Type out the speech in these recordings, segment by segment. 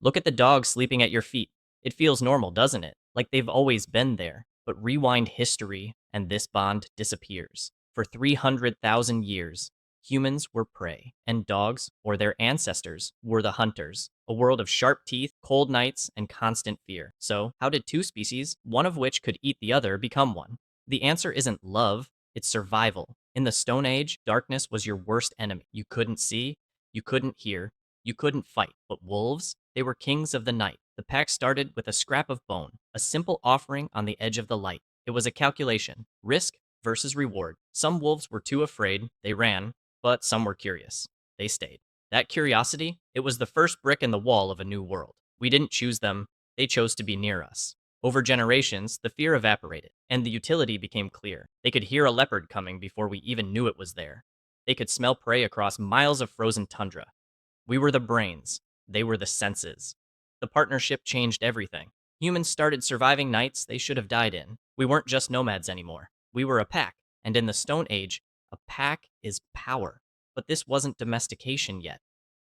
Look at the dog sleeping at your feet. It feels normal, doesn't it? Like they've always been there. But rewind history, and this bond disappears. For 300,000 years, humans were prey, and dogs, or their ancestors, were the hunters. A world of sharp teeth, cold nights, and constant fear. So, how did two species, one of which could eat the other, become one? The answer isn't love, it's survival. In the Stone Age, darkness was your worst enemy. You couldn't see, you couldn't hear, you couldn't fight. But wolves, they were kings of the night. The pack started with a scrap of bone, a simple offering on the edge of the light. It was a calculation, risk versus reward. Some wolves were too afraid, they ran, but some were curious. They stayed. That curiosity, it was the first brick in the wall of a new world. We didn't choose them, they chose to be near us. Over generations, the fear evaporated, and the utility became clear. They could hear a leopard coming before we even knew it was there. They could smell prey across miles of frozen tundra. We were the brains, they were the senses. The partnership changed everything. Humans started surviving nights they should have died in. We weren't just nomads anymore. We were a pack, and in the Stone Age, a pack is power. But this wasn't domestication yet.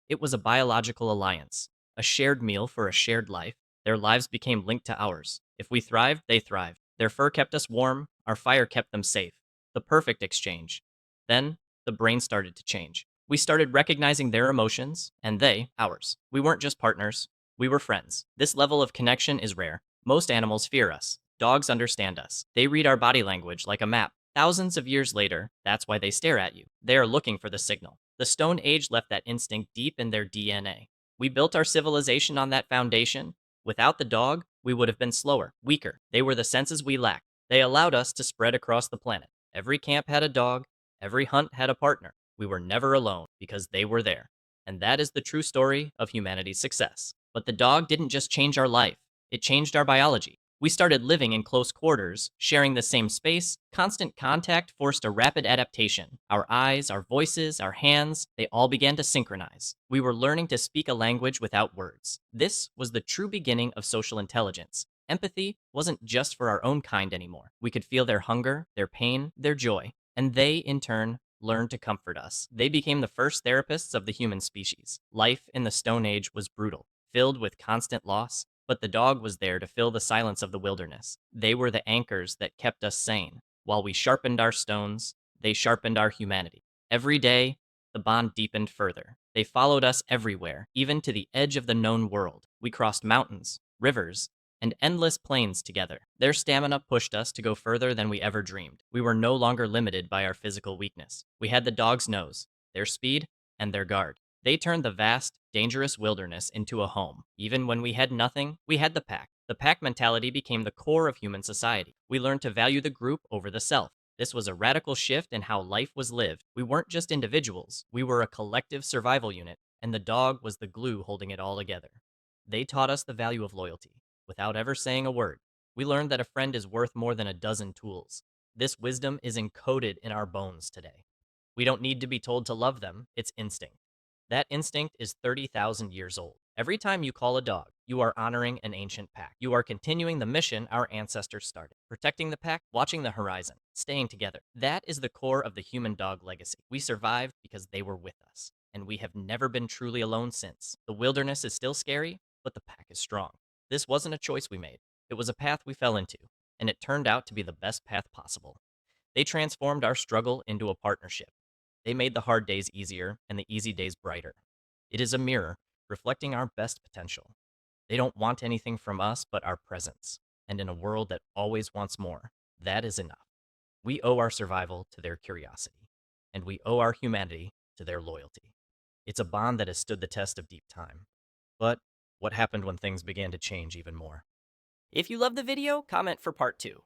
It was a biological alliance, a shared meal for a shared life. Their lives became linked to ours. If we thrived, they thrived. Their fur kept us warm, our fire kept them safe. The perfect exchange. Then, the brain started to change. We started recognizing their emotions, and they, ours. We weren't just partners, we were friends. This level of connection is rare. Most animals fear us. Dogs understand us. They read our body language like a map. Thousands of years later, that's why they stare at you. They are looking for the signal. The Stone Age left that instinct deep in their DNA. We built our civilization on that foundation. Without the dog, we would have been slower, weaker. They were the senses we lacked. They allowed us to spread across the planet. Every camp had a dog. Every hunt had a partner. We were never alone because they were there. And that is the true story of humanity's success. But the dog didn't just change our life, it changed our biology. We started living in close quarters, sharing the same space. Constant contact forced a rapid adaptation. Our eyes, our voices, our hands, they all began to synchronize. We were learning to speak a language without words. This was the true beginning of social intelligence. Empathy wasn't just for our own kind anymore. We could feel their hunger, their pain, their joy, and they, in turn, learned to comfort us. They became the first therapists of the human species. Life in the Stone Age was brutal, filled with constant loss, but the dog was there to fill the silence of the wilderness. They were the anchors that kept us sane. While we sharpened our stones, they sharpened our humanity. Every day, the bond deepened further. They followed us everywhere, even to the edge of the known world. We crossed mountains, rivers, and endless plains together. Their stamina pushed us to go further than we ever dreamed. We were no longer limited by our physical weakness. We had the dog's nose, their speed, and their guard. They turned the vast, dangerous wilderness into a home. Even when we had nothing, we had the pack. The pack mentality became the core of human society. We learned to value the group over the self. This was a radical shift in how life was lived. We weren't just individuals, we were a collective survival unit, and the dog was the glue holding it all together. They taught us the value of loyalty. Without ever saying a word, we learned that a friend is worth more than a dozen tools. This wisdom is encoded in our bones today. We don't need to be told to love them, it's instinct. That instinct is 30,000 years old. Every time you call a dog, you are honoring an ancient pack. You are continuing the mission our ancestors started. Protecting the pack, watching the horizon, staying together. That is the core of the human dog legacy. We survived because they were with us, and we have never been truly alone since. The wilderness is still scary, but the pack is strong. This wasn't a choice we made. It was a path we fell into, and it turned out to be the best path possible. They transformed our struggle into a partnership. They made the hard days easier and the easy days brighter. It is a mirror reflecting our best potential. They don't want anything from us but our presence. And in a world that always wants more, that is enough. We owe our survival to their curiosity, and we owe our humanity to their loyalty. It's a bond that has stood the test of deep time. But what happened when things began to change even more? If you loved the video, comment for part 2.